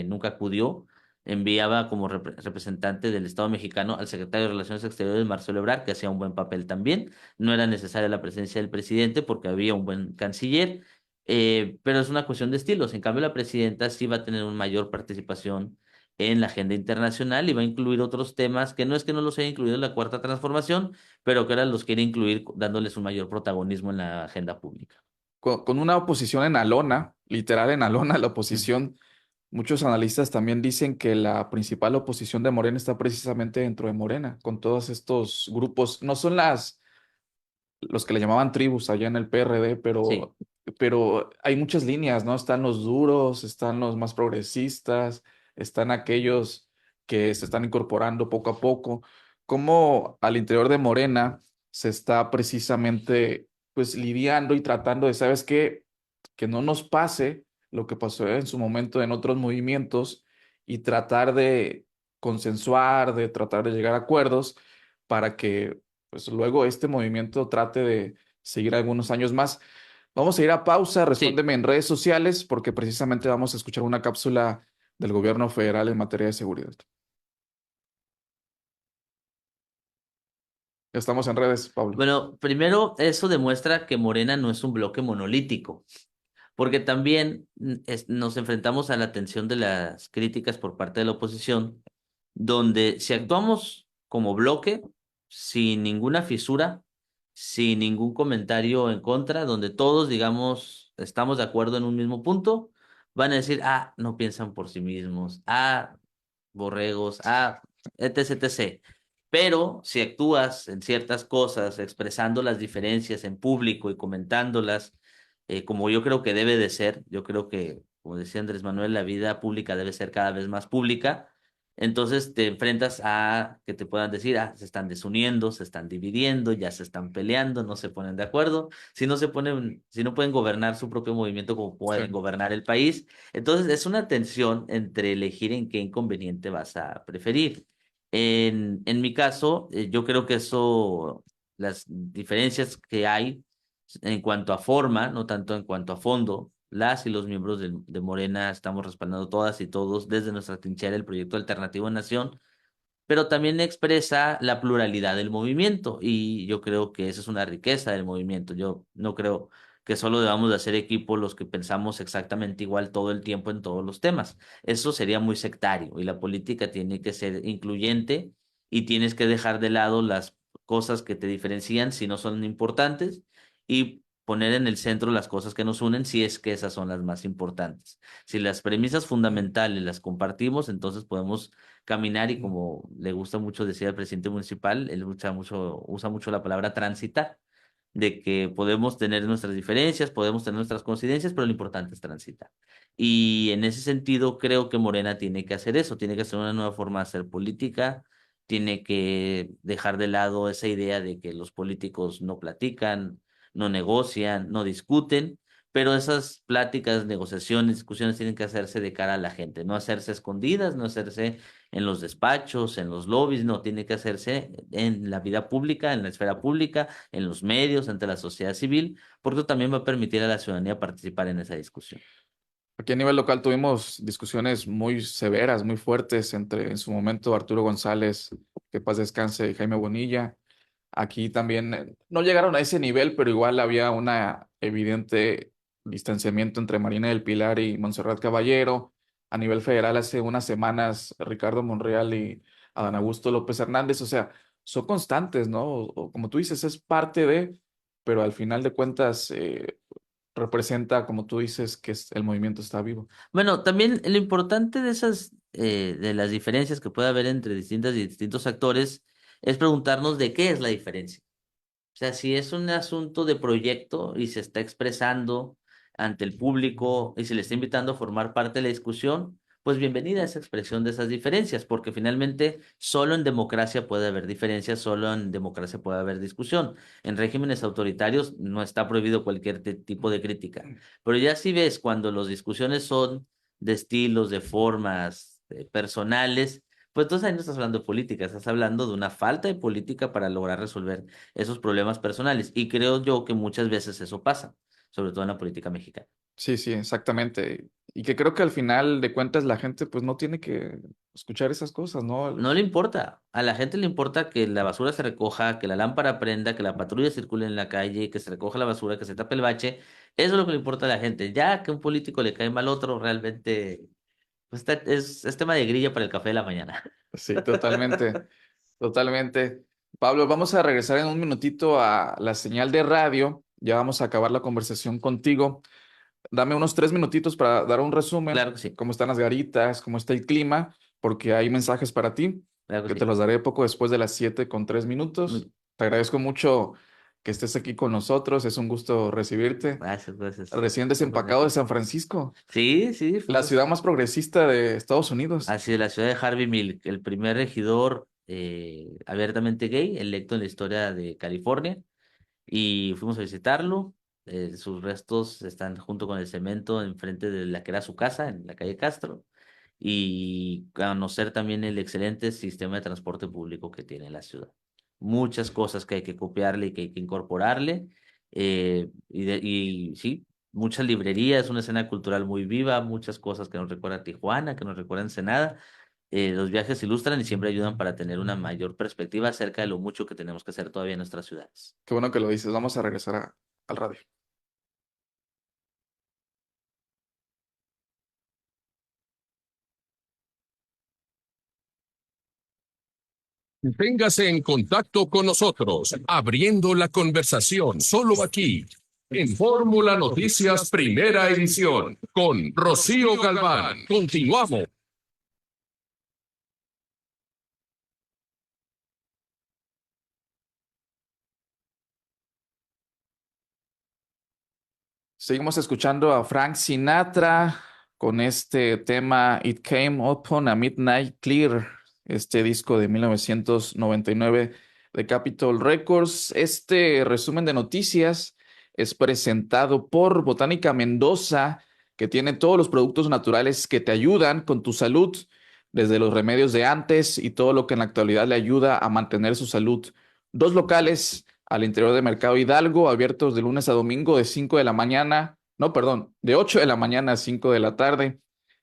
nunca acudió. Enviaba como representante del Estado mexicano al secretario de Relaciones Exteriores, Marcelo Ebrard, que hacía un buen papel también. No era necesaria la presencia del presidente porque había un buen canciller, pero es una cuestión de estilos. En cambio, la presidenta sí va a tener una mayor participación en la agenda internacional y va a incluir otros temas que no es que no los haya incluido en la cuarta transformación, pero que ahora los quiere incluir dándoles un mayor protagonismo en la agenda pública. Con una oposición en alona, literal en alona, la Ujú. oposición, muchos analistas también dicen que la principal oposición de Morena está precisamente dentro de Morena, con todos estos grupos, no son los que le llamaban tribus allá en el PRD, Sí. pero hay muchas líneas, ¿no? Están los duros, están los más progresistas, están aquellos que se están incorporando poco a poco. Cómo al interior de Morena se está precisamente, pues, lidiando y tratando de, ¿sabes qué? Que no nos pase lo que pasó en su momento en otros movimientos y tratar de consensuar, de tratar de llegar a acuerdos para que pues luego este movimiento trate de seguir algunos años más. Vamos a ir a pausa, Sí. respóndeme en redes sociales porque precisamente vamos a escuchar una cápsula del gobierno federal en materia de seguridad. Estamos en redes, Pablo. Bueno, primero, eso demuestra que Morena no es un bloque monolítico, porque también nos enfrentamos a la tensión de las críticas por parte de la oposición, donde si actuamos como bloque, sin ninguna fisura, sin ningún comentario en contra, donde todos, digamos, estamos de acuerdo en un mismo punto, van a decir, ah, no piensan por sí mismos, ah, borregos, ah, etc, etc. Pero si actúas en ciertas cosas, expresando las diferencias en público y comentándolas, como yo creo que debe de ser, yo creo que, como decía Andrés Manuel, la vida pública debe ser cada vez más pública. Entonces te enfrentas a que te puedan decir, ah, se están desuniendo, se están dividiendo, ya se están peleando, no se ponen de acuerdo. Si no pueden gobernar su propio movimiento, como Sí. pueden gobernar el país. Entonces es una tensión entre elegir en qué inconveniente vas a preferir. En mi caso, yo creo que las diferencias que hay en cuanto a forma, no tanto en cuanto a fondo, las y los miembros de Morena estamos respaldando todas y todos desde nuestra trinchera el proyecto Alternativo Nación, pero también expresa la pluralidad del movimiento y yo creo que esa es una riqueza del movimiento. Yo no creo que solo debamos de hacer equipo los que pensamos exactamente igual todo el tiempo en todos los temas. Eso sería muy sectario y la política tiene que ser incluyente y tienes que dejar de lado las cosas que te diferencian si no son importantes y poner en el centro las cosas que nos unen si es que esas son las más importantes. Si las premisas fundamentales las compartimos, entonces podemos caminar y como le gusta mucho decir al presidente municipal, él usa mucho la palabra transitar. de que podemos tener nuestras diferencias, podemos tener nuestras coincidencias, pero lo importante es transitar. Y en ese sentido creo que Morena tiene que hacer eso, tiene que hacer una nueva forma de hacer política, tiene que dejar de lado esa idea de que los políticos no platican, no negocian, no discuten, pero esas pláticas, negociaciones, discusiones tienen que hacerse de cara a la gente, no hacerse escondidas, no hacerse en los despachos, en los lobbies, no, tiene que hacerse en la vida pública, en la esfera pública, en los medios, ante la sociedad civil, porque eso también va a permitir a la ciudadanía participar en esa discusión. Aquí a nivel local tuvimos discusiones muy severas, muy fuertes entre en su momento Arturo González, que paz descanse, y Jaime Bonilla. Aquí también no llegaron a ese nivel, pero igual había una evidente distanciamiento entre Marina del Pilar y Montserrat Caballero. A nivel federal, hace unas semanas, Ricardo Monreal y Adán Augusto López Hernández, o sea, son constantes, ¿no? O como tú dices, es parte de, pero al final de cuentas representa, como tú dices, que el movimiento está vivo. Bueno, también lo importante de esas, de las diferencias que puede haber entre distintas y distintos actores, es preguntarnos de qué es la diferencia. O sea, si es un asunto de proyecto y se está expresando ante el público y se le está invitando a formar parte de la discusión, pues bienvenida a esa expresión de esas diferencias, porque finalmente solo en democracia puede haber diferencias, solo en democracia puede haber discusión. En regímenes autoritarios no está prohibido cualquier tipo de crítica. Pero ya si ves cuando las discusiones son de estilos, de formas, personales, pues entonces ahí no estás hablando de política, estás hablando de una falta de política para lograr resolver esos problemas personales. Y creo yo que muchas veces eso pasa, sobre todo en la política mexicana. Sí, sí, exactamente. Y que creo que al final de cuentas la gente pues no tiene que escuchar esas cosas, ¿no? No le importa, a la gente le importa que la basura se recoja, que la lámpara prenda, que la patrulla circule en la calle, que se recoja la basura, que se tape el bache. Eso es lo que le importa a la gente. Ya que a un político le cae mal otro, realmente pues, es tema de grilla para el café de la mañana. Sí, totalmente, totalmente. Pablo, vamos a regresar en un minutito a la señal de radio. Ya vamos a acabar la conversación contigo. Dame unos 3 minutitos para dar un resumen. Claro que sí, Cómo están las garitas, cómo está el clima, porque hay mensajes para ti, claro que que te sí. los daré poco después de las 7:03. Muy- Te agradezco mucho que estés aquí con nosotros. Es un gusto recibirte. Gracias, gracias. Recién desempacado de San Francisco, Sí, sí, la ciudad más progresista de Estados Unidos. así de la ciudad de Harvey Milk, el primer regidor abiertamente gay electo en la historia de California. Y fuimos a visitarlo. Sus restos están junto con el cemento enfrente de la que era su casa, en la calle Castro. Y conocer también el excelente sistema de transporte público que tiene la ciudad. Muchas cosas que hay que copiarle y que hay que incorporarle. Y sí, muchas librerías, una escena cultural muy viva, muchas cosas que nos recuerda a Tijuana, que nos recuerda a Ensenada. Los viajes ilustran y siempre ayudan para tener una mayor perspectiva acerca de lo mucho que tenemos que hacer todavía en nuestras ciudades. Qué bueno que lo dices. Vamos a regresar al radio. Téngase en contacto con nosotros, abriendo la conversación solo aquí, en Fórmula Noticias Primera Edición, con Rocío Galván. Continuamos. Seguimos escuchando a Frank Sinatra con este tema It Came Upon a Midnight Clear, este disco de 1999 de Capitol Records. Este resumen de noticias es presentado por Botánica Mendoza, que tiene todos los productos naturales que te ayudan con tu salud, desde los remedios de antes y todo lo que en la actualidad le ayuda a mantener su salud. Dos locales al interior de Mercado Hidalgo, abiertos de lunes a domingo de 5 de la mañana, no, perdón, de 8 de la mañana a 5 de la tarde.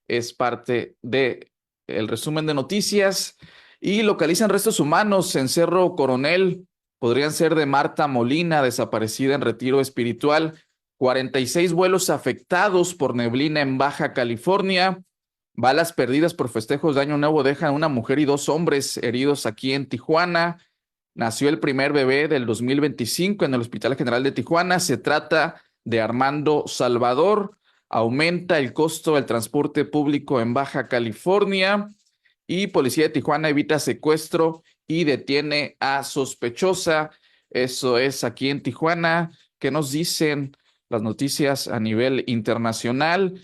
Es parte de el resumen de noticias y localizan restos humanos en Cerro Coronel. Podrían ser de Marta Molina, desaparecida en retiro espiritual. 46 vuelos afectados por neblina en Baja California. Balas perdidas por festejos de Año Nuevo dejan una mujer y 2 hombres heridos aquí en Tijuana. Nació el primer bebé del 2025 en el Hospital General de Tijuana. Se trata de Armando Salvador. Aumenta el costo del transporte público en Baja California. Y Policía de Tijuana evita secuestro y detiene a sospechosa. Eso es aquí en Tijuana. ¿Qué nos dicen las noticias a nivel internacional?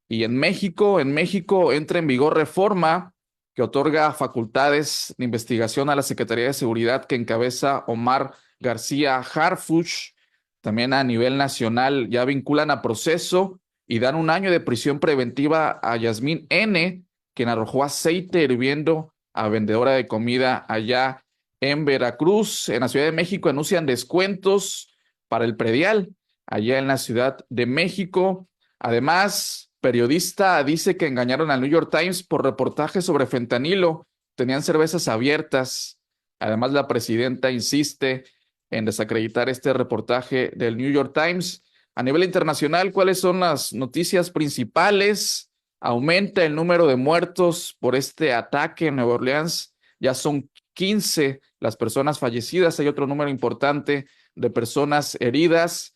Y en México entra en vigor reforma que otorga facultades de investigación a la Secretaría de Seguridad que encabeza Omar García Harfuch. También a nivel nacional ya vinculan a proceso y dan 1 año de prisión preventiva a Yasmín N., quien arrojó aceite hirviendo a vendedora de comida allá en Veracruz. En la Ciudad de México anuncian descuentos para el predial allá en la Ciudad de México. Además, periodista dice que engañaron al New York Times por reportajes sobre fentanilo. Tenían cervezas abiertas. Además, la presidenta insiste en desacreditar este reportaje del New York Times. A nivel internacional, ¿cuáles son las noticias principales? Aumenta el número de muertos por este ataque en Nueva Orleans. Ya son 15 las personas fallecidas. Hay otro número importante de personas heridas.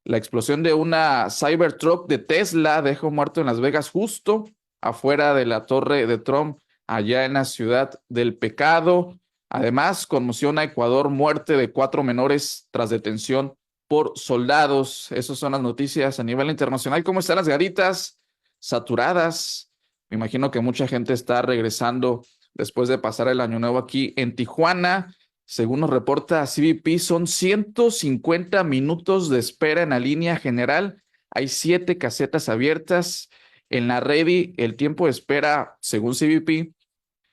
La explosión de una Cybertruck de Tesla dejó muerto en Las Vegas, justo afuera de la Torre de Trump, allá en la Ciudad del Pecado. Además, conmoción a Ecuador, muerte de 4 menores tras detención por soldados. Esas son las noticias a nivel internacional. ¿Cómo están las garitas? Saturadas. Me imagino que mucha gente está regresando después de pasar el año nuevo aquí en Tijuana. Según nos reporta CBP, son 150 minutos de espera en la línea general. Hay 7 casetas abiertas. En la Ready, el tiempo de espera, según CBP,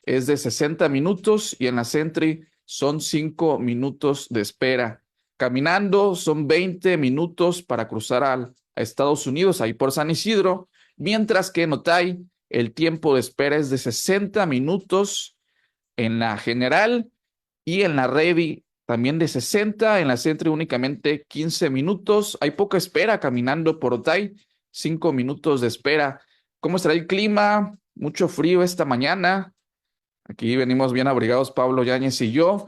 es de 60 minutos y en la Sentry son 5 minutos de espera. Caminando son 20 minutos para cruzar a Estados Unidos, ahí por San Isidro, mientras que en Otay el tiempo de espera es de 60 minutos en la general y en la Ready también de 60, en la Sentry únicamente 15 minutos. Hay poca espera caminando por Otay, 5 minutos de espera. ¿Cómo estará el clima? Mucho frío esta mañana. Aquí venimos bien abrigados Pablo Yáñez y yo.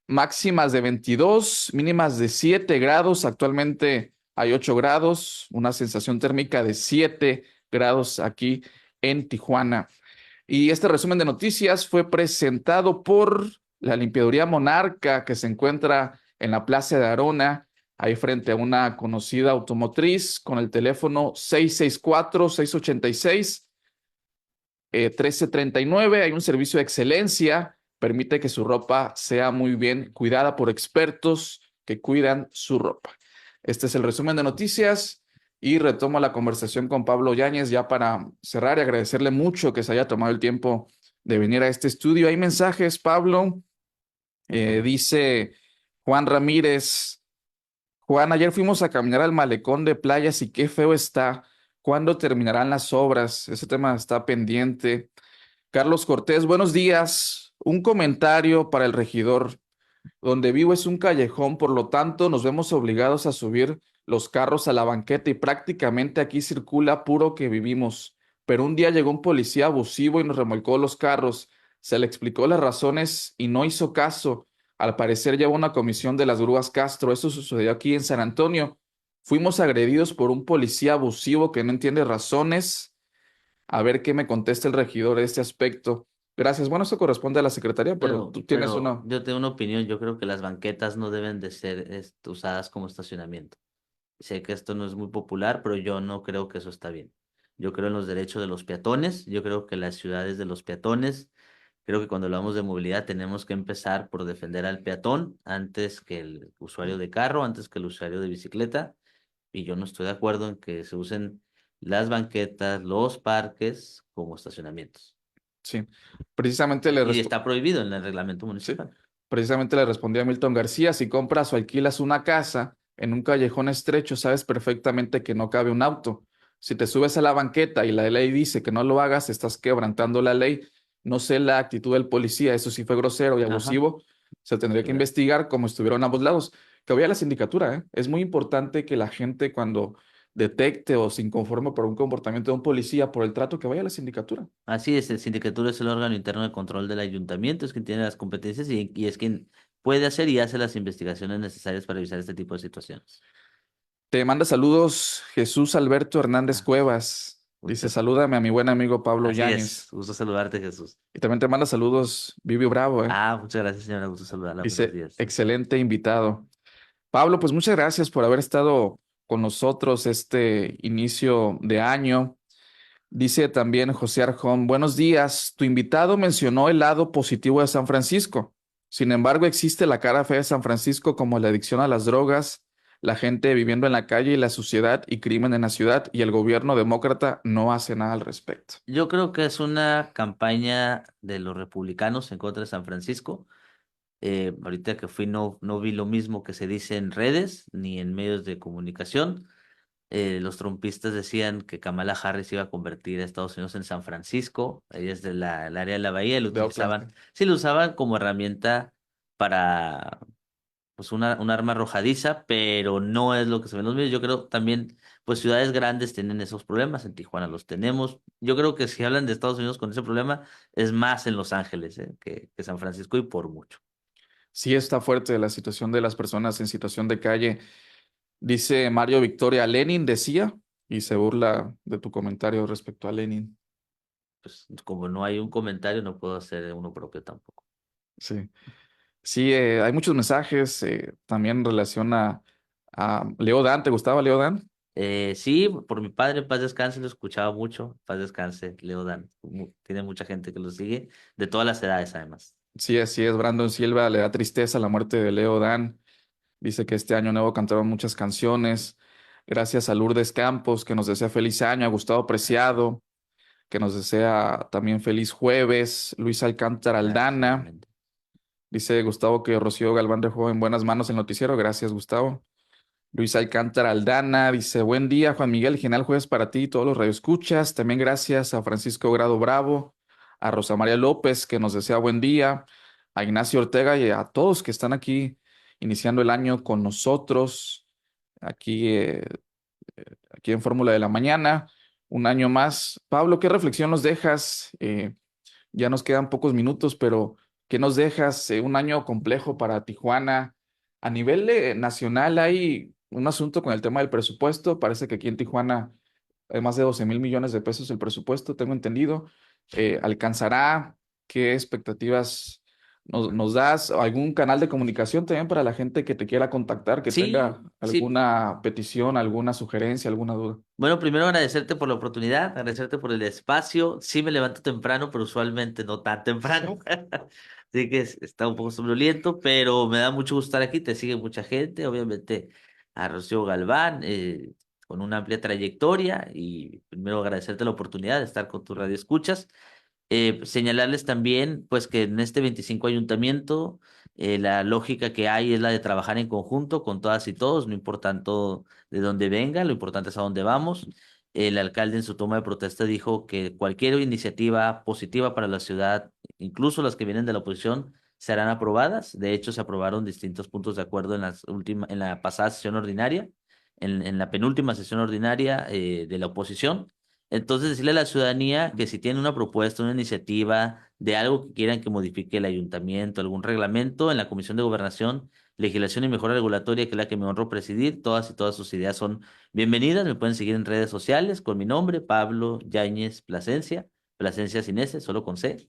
Máximas de 22, mínimas de 7 grados. Actualmente hay 8 grados, una sensación térmica de 7 grados aquí en Tijuana. Y este resumen de noticias fue presentado por la Limpiaduría Monarca, que se encuentra en la Plaza de Arona, ahí frente a una conocida automotriz, con el teléfono 664-686-1339. Hay un servicio de excelencia, permite que su ropa sea muy bien cuidada por expertos que cuidan su ropa. Este es el resumen de noticias y retomo la conversación con Pablo Yáñez ya para cerrar y agradecerle mucho que se haya tomado el tiempo de venir a este estudio. Hay mensajes, Pablo. Dice Juan Ramírez: Juan, ayer fuimos a caminar al malecón de playas y qué feo está. ¿Cuándo terminarán las obras? Ese tema está pendiente. Carlos Cortés, buenos días. Un comentario para el regidor. Donde vivo es un callejón, por lo tanto nos vemos obligados a subir los carros a la banqueta y prácticamente aquí circula puro que vivimos. Pero un día llegó un policía abusivo y nos remolcó los carros. Se le explicó las razones y no hizo caso. Al parecer lleva una comisión de las grúas Castro. Eso sucedió aquí en San Antonio. Fuimos agredidos por un policía abusivo que no entiende razones. A ver qué me contesta el regidor de este aspecto. Gracias. Bueno, eso corresponde a la secretaría, pero tú tienes Pero una. yo tengo una opinión. Yo creo que las banquetas no deben de ser usadas como estacionamiento. Sé que esto no es muy popular, pero yo no creo que eso está bien. Yo creo en los derechos de los peatones. Yo creo que las ciudades de los peatones. Creo que cuando hablamos de movilidad tenemos que empezar por defender al peatón antes que el usuario de carro, antes que el usuario de bicicleta. Y yo no estoy de acuerdo en que se usen las banquetas, los parques como estacionamientos. Sí, precisamente le, Y resp- está prohibido en el reglamento sí, municipal. precisamente le respondí a Milton García: si compras o alquilas una casa en un callejón estrecho, sabes perfectamente que no cabe un auto. Si te subes a la banqueta y la ley dice que no lo hagas, estás quebrantando la ley. No sé la actitud del policía, eso sí fue grosero y Ajá. abusivo. Se tendría que investigar como estuvieron a ambos lados. Que vaya a la sindicatura, ¿eh? Es muy importante que la gente cuando detecte o se inconforme por un comportamiento de un policía, por el trato, que vaya a la sindicatura. Así es, el sindicatura es el órgano interno de control del ayuntamiento, es quien tiene las competencias y es quien puede hacer y hace las investigaciones necesarias para revisar este tipo de situaciones. Te manda saludos Jesús Alberto Hernández Ah, Cuevas. Dice, salúdame a mi buen amigo Pablo Así Yáñez. es, gusto saludarte, Jesús. Y también te manda saludos Vivi Bravo, ¿eh? Ah, muchas gracias, señora, gusto saludarla, buenos Dice, días. excelente invitado. Pablo, pues muchas gracias por haber estado con nosotros este inicio de año. Dice también José Arjón, buenos días. Tu invitado mencionó el lado positivo de San Francisco. Sin embargo, existe la cara fea de San Francisco como la adicción a las drogas, la gente viviendo en la calle y la suciedad y crimen en la ciudad, y el gobierno demócrata no hace nada al respecto. Yo creo que es una campaña de los republicanos en contra de San Francisco. Ahorita que fui no vi lo mismo que se dice en redes ni en medios de comunicación. Los trumpistas decían que Kamala Harris iba a convertir a Estados Unidos en San Francisco. Ella es el área de la bahía y lo De Oakland. utilizaban, sí lo usaban como herramienta para pues un arma arrojadiza, pero no es lo que se ve en los medios. Yo creo también, pues ciudades grandes tienen esos problemas, en Tijuana los tenemos. Yo creo que si hablan de Estados Unidos con ese problema, es más en Los Ángeles, que San Francisco y por mucho. Sí está fuerte la situación de las personas en situación de calle. Dice Mario Victoria, Lenin decía, y se burla de tu comentario respecto a Lenin. Pues como no hay un comentario, no puedo hacer uno propio tampoco. Sí. Sí, hay muchos mensajes también en relación a Leo Dan. ¿Te gustaba Leo Dan? Sí, por mi padre, paz descanse, lo escuchaba mucho, paz descanse, Leo Dan. Tiene mucha gente que lo sigue, de todas las edades además. Sí, así es. Brandon Silva le da tristeza la muerte de Leo Dan. Dice que este año nuevo cantaron muchas canciones. Gracias a Lourdes Campos, que nos desea feliz año. A Gustavo Preciado, que nos desea también feliz jueves. Luis Alcántara Gracias, Aldana. igualmente. Dice Gustavo que Rocío Galván dejó en buenas manos el noticiero. Gracias, Gustavo. Luis Alcántara Aldana dice, buen día, Juan Miguel, genial jueves para ti y todos los radioescuchas. También gracias a Francisco Grado Bravo, a Rosa María López, que nos desea buen día, a Ignacio Ortega y a todos que están aquí iniciando el año con nosotros, aquí, aquí en Fórmula de la Mañana, un año más. Pablo, ¿qué reflexión nos dejas? Ya nos quedan pocos minutos, pero ¿qué nos dejas? Un año complejo para Tijuana. A nivel nacional hay un asunto con el tema del presupuesto. Parece que aquí en Tijuana hay más de 12,000 millones de pesos el presupuesto, tengo entendido. ¿Alcanzará? ¿Qué expectativas nos das? ¿Algún canal de comunicación también para la gente que te quiera contactar, que tenga Sí, sí. alguna petición, alguna sugerencia, alguna duda? Bueno, primero agradecerte por la oportunidad, agradecerte por el espacio. Sí me levanto temprano, pero usualmente no tan temprano. Así que está un poco somnoliento, pero me da mucho gusto estar aquí. Te sigue mucha gente, obviamente a Rocío Galván, con una amplia trayectoria. Y primero agradecerte la oportunidad de estar con tu radio escuchas. Señalarles también, pues, que en este 25 ayuntamiento, la lógica que hay es la de trabajar en conjunto con todas y todos, no importando de dónde venga, lo importante es a dónde vamos. El alcalde en su toma de protesta dijo que cualquier iniciativa positiva para la ciudad, incluso las que vienen de la oposición, serán aprobadas. De hecho, se aprobaron distintos puntos de acuerdo en la pasada sesión ordinaria, en la penúltima sesión ordinaria, de la oposición. Entonces, decirle a la ciudadanía que si tiene una propuesta, una iniciativa de algo que quieran que modifique el ayuntamiento, algún reglamento, en la Comisión de Gobernación, Legislación y Mejora Regulatoria, que es la que me honro presidir, todas y todas sus ideas son bienvenidas. Me pueden seguir en redes sociales con mi nombre, Pablo Yáñez Plasencia, Plasencia sin S, solo con C.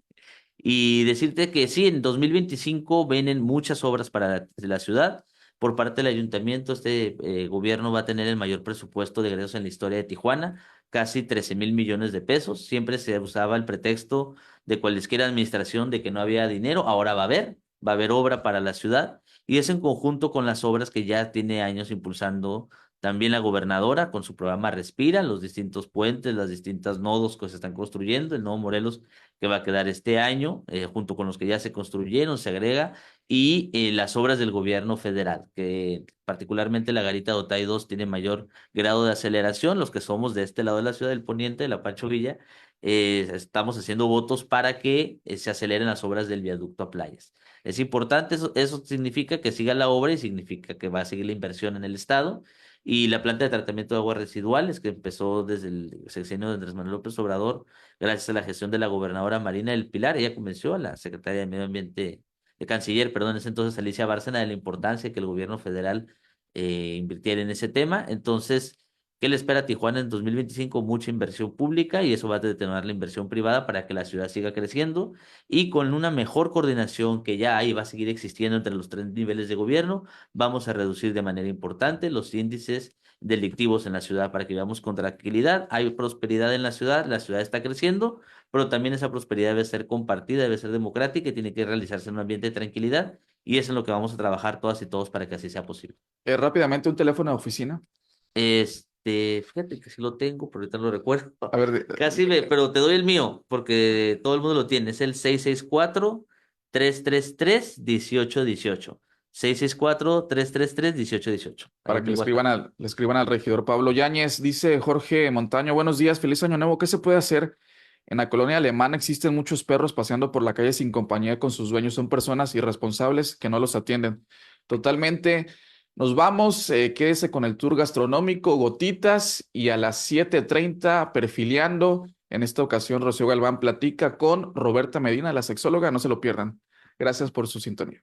Y decirte que sí, en 2025 vienen muchas obras para la ciudad. Por parte del ayuntamiento, este gobierno va a tener el mayor presupuesto de egresos en la historia de Tijuana, casi 13,000 millones de pesos. Siempre se usaba el pretexto de cualquier administración de que no había dinero, ahora va a haber obra para la ciudad y es en conjunto con las obras que ya tiene años impulsando también la gobernadora con su programa Respira, los distintos puentes, las distintas nodos que se están construyendo, el nuevo Morelos que va a quedar este año, junto con los que ya se construyeron, se agrega, y las obras del gobierno federal, que particularmente la Garita de Otay 2 tiene mayor grado de aceleración. Los que somos de este lado de la ciudad del Poniente, de la Pancho Villa, estamos haciendo votos para que se aceleren las obras del viaducto a Playas. Es importante, eso significa que siga la obra y significa que va a seguir la inversión en el Estado. Y la planta de tratamiento de aguas residuales, que empezó desde el sexenio de Andrés Manuel López Obrador, gracias a la gestión de la gobernadora Marina del Pilar. Ella convenció a la secretaria de Medio Ambiente, de Canciller, perdón, en ese entonces Alicia Bárcena, de la importancia que el gobierno federal invirtiera en ese tema. Entonces, ¿Qué le espera a Tijuana en 2025? Mucha inversión pública y eso va a detener la inversión privada para que la ciudad siga creciendo y con una mejor coordinación que ya hay, va a seguir existiendo entre los 3 niveles de gobierno, vamos a reducir de manera importante los índices delictivos en la ciudad para que vivamos con tranquilidad. Hay prosperidad en la ciudad está creciendo, pero también esa prosperidad debe ser compartida, debe ser democrática y tiene que realizarse en un ambiente de tranquilidad y eso es lo que vamos a trabajar todas y todos para que así sea posible. Rápidamente, un teléfono de oficina. Fíjate que sí lo tengo, pero ahorita no lo recuerdo. A ver, Pero te doy el mío, porque todo el mundo lo tiene. Es el 664-333-1818. 664-333-1818. Ahí para en que mi WhatsApp. le escriban al regidor Pablo Yáñez. Dice Jorge Montaño, buenos días, feliz año nuevo. ¿Qué se puede hacer? En la colonia alemana existen muchos perros paseando por la calle sin compañía con sus dueños. Son personas irresponsables que no los atienden. Totalmente. Nos vamos, quédese con el tour gastronómico, gotitas, y a las 7:30 perfilando. En esta ocasión, Rocío Galván platica con Roberta Medina, la sexóloga. No se lo pierdan. Gracias por su sintonía.